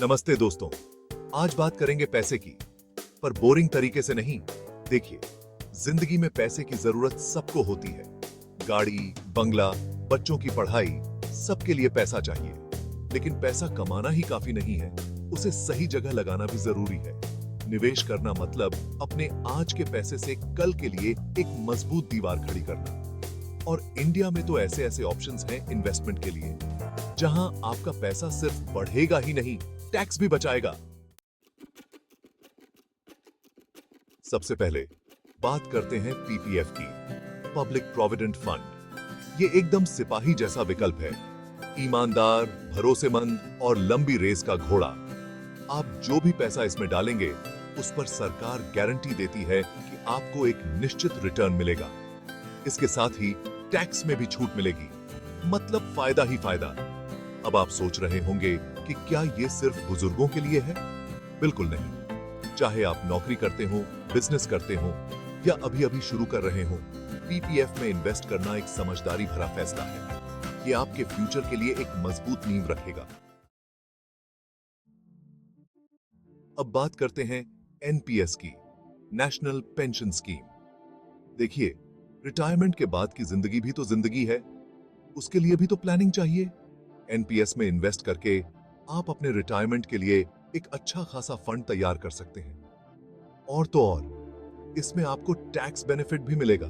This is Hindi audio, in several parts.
नमस्ते दोस्तों। आज बात करेंगे पैसे की, पर बोरिंग तरीके से नहीं। देखिए, जिंदगी में पैसे की जरूरत सबको होती है। गाड़ी, बंगला, बच्चों की पढ़ाई, सबके लिए पैसा चाहिए। लेकिन पैसा कमाना ही काफी नहीं है, उसे सही जगह लगाना भी जरूरी है। निवेश करना मतलब अपने आज के पैसे से कल के लिए एक मजबूत दीवार खड़ी करना। और इंडिया में तो ऐसे ऐसे ऑप्शंस हैं इन्वेस्टमेंट के लिए, जहां आपका पैसा सिर्फ बढ़ेगा ही नहीं, टैक्स भी बचाएगा। सबसे पहले बात करते हैं पीपीएफ की, पब्लिक प्रोविडेंट फंड। ये एकदम सिपाही जैसा विकल्प है, ईमानदार, भरोसेमंद और लंबी रेस का घोड़ा। आप जो भी पैसा इसमें डालेंगे, उस पर सरकार गारंटी देती है कि आपको एक निश्चित रिटर्न मिलेगा। इसके साथ ही टैक्स में भी छूट मिलेगी, मतलब फायदा ही फायदा। अब आप सोच रहे होंगे कि क्या ये सिर्फ बुजुर्गों के लिए है? बिल्कुल नहीं। चाहे आप नौकरी करते हो, बिजनेस करते हो या अभी अभी शुरू कर रहे हो, पीपीएफ में इन्वेस्ट करना एक समझदारी भरा फैसला है। ये आपके फ्यूचर के लिए एक मजबूत नींव रखेगा। अब बात करते हैं एनपीएस की, नेशनल पेंशन स्कीम। देखिए, रिटायरमेंट के बाद की जिंदगी भी तो जिंदगी है, उसके लिए भी तो प्लानिंग चाहिए। एनपीएस में इन्वेस्ट करके आप अपने रिटायरमेंट के लिए एक अच्छा खासा फंड तैयार कर सकते हैं। और तो और, इसमें आपको टैक्स बेनिफिट भी मिलेगा।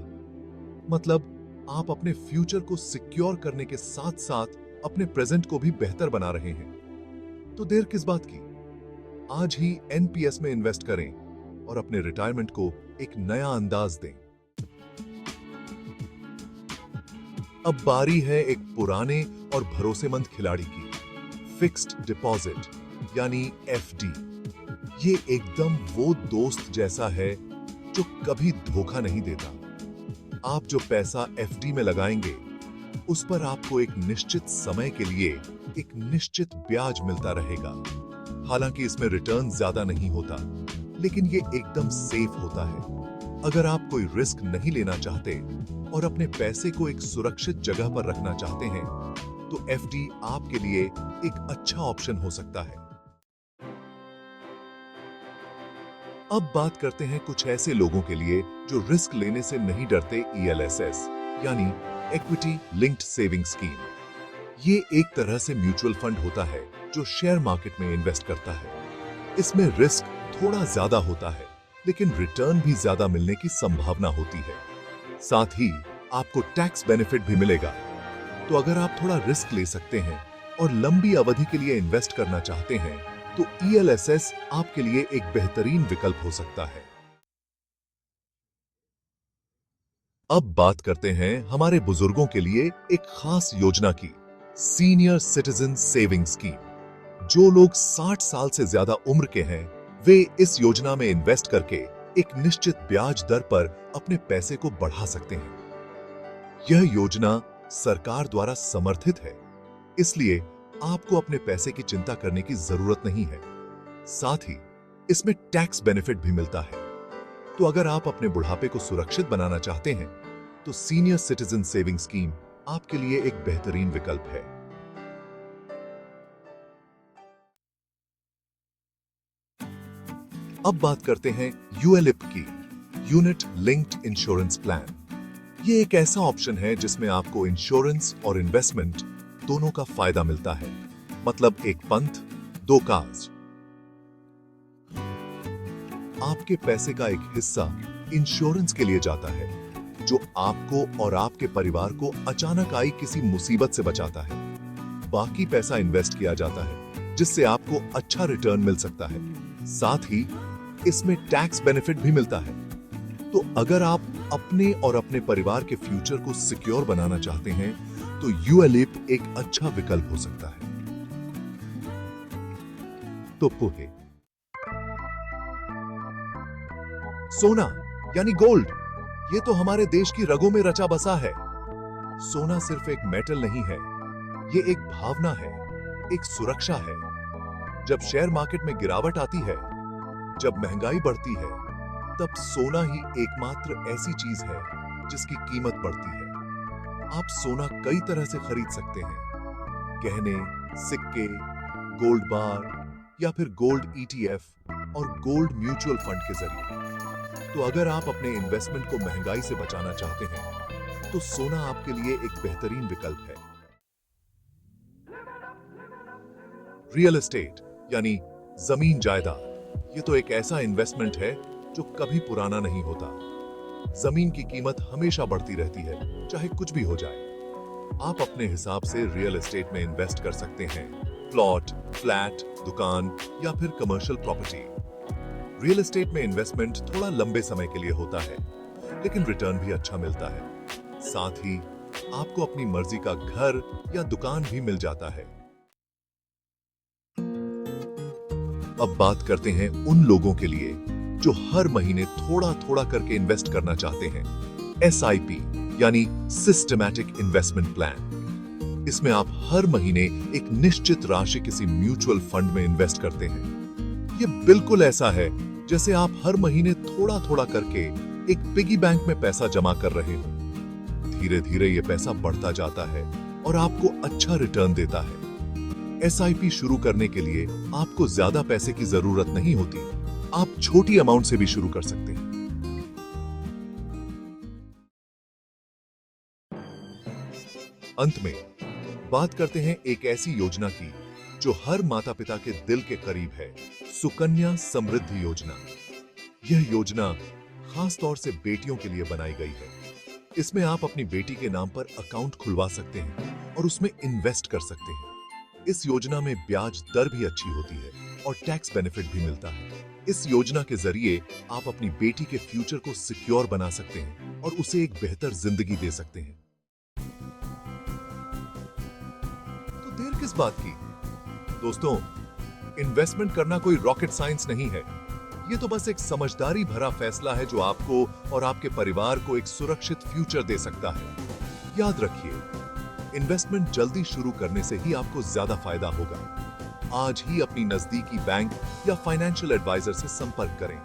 मतलब आप अपने फ्यूचर को सिक्योर करने के साथ साथ अपने प्रेजेंट को भी बेहतर बना रहे हैं। तो देर किस बात की? आज ही एनपीएस में इन्वेस्ट करें और अपने रिटायरमेंट को एक नया अंदाज दें। अब बारी है एक पुराने और भरोसेमंद खिलाड़ी की, फिक्स्ड डिपॉजिट यानी एफडी। ये एकदम वो दोस्त जैसा है जो कभी धोखा नहीं देता। आप जो पैसा एफडी में लगाएंगे, उस पर आपको एक निश्चित समय के लिए एक निश्चित ब्याज मिलता रहेगा। हालांकि इसमें रिटर्न ज्यादा नहीं होता, लेकिन ये एकदम सेफ होता है। अगर आप कोई रिस्क नहीं लेना चाहते और अपने पैसे को एक सुरक्षित जगह पर रखना चाहते हैं, तो एफडी आपके लिए एक अच्छा ऑप्शन हो सकता है। अब बात करते हैं कुछ ऐसे लोगों के लिए जो रिस्क लेने से नहीं डरते, ईएलएसएस यानी इक्विटी लिंक्ड सेविंग स्कीम। ये एक तरह से म्यूचुअल फंड होता है जो शेयर मार्केट में इन्वेस्ट करता है। इसमें रिस्क थोड़ा ज्यादा होता है, लेकिन रिटर्न भी ज्यादा मिलने की संभावना होती है। साथ ही आपको टैक्स बेनिफिट भी मिलेगा। तो अगर आप थोड़ा रिस्क ले सकते हैं और लंबी अवधि के लिए इन्वेस्ट करना चाहते हैं, तो ईएलएसएस आपके लिए एक बेहतरीन विकल्प हो सकता है। अब बात करते हैं हमारे बुजुर्गों के लिए एक खास योजना की, सीनियर सिटीजन सेविंग स्कीम। जो लोग 60 साल से ज्यादा उम्र के हैं, वे इस योजना में इन्वेस्ट करके एक निश्चित ब्याज दर पर अपने पैसे को बढ़ा सकते हैं। यह योजना सरकार द्वारा समर्थित है, इसलिए आपको अपने पैसे की चिंता करने की जरूरत नहीं है। साथ ही इसमें टैक्स बेनिफिट भी मिलता है। तो अगर आप अपने बुढ़ापे को सुरक्षित बनाना चाहते हैं, तो सीनियर सिटीजन सेविंग स्कीम आपके लिए एक बेहतरीन विकल्प है। अब बात करते हैं यूएलआईपी की, यूनिट लिंक्ड इंश्योरेंस प्लान। ये एक ऐसा ऑप्शन है जिसमें आपको इंश्योरेंस और इन्वेस्टमेंट दोनों का फायदा मिलता है। मतलब एक पंथ दो काज। आपके पैसे का एक हिस्सा इंश्योरेंस के लिए जाता है, जो आपको और आपके परिवार को अचानक आई किसी मुसीबत से बचाता है। बाकी पैसा इन्वेस्ट किया जाता है, जिससे आपको अच्छा रिटर्न मिल सकता है। साथ ही इसमें टैक्स बेनिफिट भी मिलता है। तो अगर आप अपने और अपने परिवार के फ्यूचर को सिक्योर बनाना चाहते हैं, तो यूएलआईपी एक अच्छा विकल्प हो सकता है। तो पोहे, सोना यानी गोल्ड, ये तो हमारे देश की रगों में रचा बसा है। सोना सिर्फ एक मेटल नहीं है, ये एक भावना है, एक सुरक्षा है। जब शेयर मार्केट में गिरावट आती है, जब महंगाई बढ़ती है, तब सोना ही एकमात्र ऐसी चीज है जिसकी कीमत बढ़ती है। आप सोना कई तरह से खरीद सकते हैं, गहने, सिक्के, गोल्ड बार या फिर गोल्ड ETF और गोल्ड म्यूचुअल फंड के जरिए। तो अगर आप अपने इन्वेस्टमेंट को महंगाई से बचाना चाहते हैं तो सोना आपके लिए एक बेहतरीन विकल्प है। रियल एस्टेट यानी जमीन जायदाद, ये तो एक ऐसा इन्वेस्टमेंट है जो कभी पुराना नहीं होता। जमीन की कीमत हमेशा बढ़ती रहती है, चाहे कुछ भी हो जाए। आप अपने हिसाब से रियल एस्टेट में इन्वेस्ट कर सकते हैं, प्लॉट, फ्लैट, दुकान या फिर कमर्शियल प्रॉपर्टी। रियल एस्टेट में इन्वेस्टमेंट थोड़ा लंबे समय के लिए होता है, लेकिन रिटर्न भी अच्छा मिलता है। साथ ही आपको अपनी मर्जी का घर या दुकान भी मिल जाता है। अब बात करते हैं उन लोगों के लिए जो हर महीने थोड़ा थोड़ा करके इन्वेस्ट करना चाहते हैं। SIP यानी सिस्टमैटिक इन्वेस्टमेंट प्लान। इसमें आप हर महीने एक निश्चित राशि किसी म्यूचुअल फंड में इन्वेस्ट करते हैं। ये बिल्कुल ऐसा है जैसे आप हर महीने थोड़ा थोड़ा करके एक पिगी बैंक में पैसा जमा कर रहे हो। धीरे धीरे ये पैसा बढ़ता जाता है और आपको अच्छा रिटर्न देता है। SIP शुरू करने के लिए आपको ज्यादा पैसे की जरूरत नहीं होती। आप छोटी अमाउंट से भी शुरू कर सकते हैं। अंत में बात करते हैं एक ऐसी योजना की जो हर माता पिता के दिल के करीब है, सुकन्या समृद्धि योजना। यह योजना खास तौर से बेटियों के लिए बनाई गई है। इसमें आप अपनी बेटी के नाम पर अकाउंट खुलवा सकते हैं और उसमें इन्वेस्ट कर सकते हैं। इस योजना में ब्याज दर भी अच्छी होती है और टैक्स बेनिफिट भी मिलता है। इस योजना के जरिए आप अपनी बेटी के फ्यूचर को सिक्योर बना सकते हैं और उसे एक बेहतर जिंदगी दे सकते हैं। तो देर किस बात की? दोस्तों, इन्वेस्टमेंट करना कोई रॉकेट साइंस नहीं है। ये तो बस एक समझदारी भरा फैसला है जो आपको और आपके परिवार को एक सुरक्षित फ्यूचर दे सकता है। याद रखिए, इन्वेस्टमेंट जल्दी शुरू करने से ही आपको ज्यादा फायदा होगा। आज ही अपनी नजदीकी बैंक या फाइनेंशियल एडवाइजर से संपर्क करें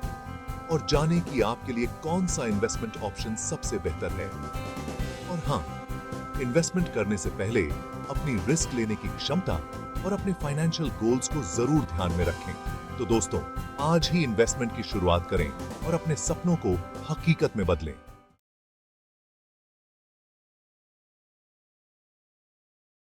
और जानें कि आपके लिए कौन सा इन्वेस्टमेंट ऑप्शन सबसे बेहतर है। और हां, इन्वेस्टमेंट करने से पहले अपनी रिस्क लेने की क्षमता और अपने फाइनेंशियल गोल्स को जरूर ध्यान में रखें। तो दोस्तों, आज ही इन्वेस्टमेंट की शुरुआत करें और अपने सपनों को हकीकत में बदलें।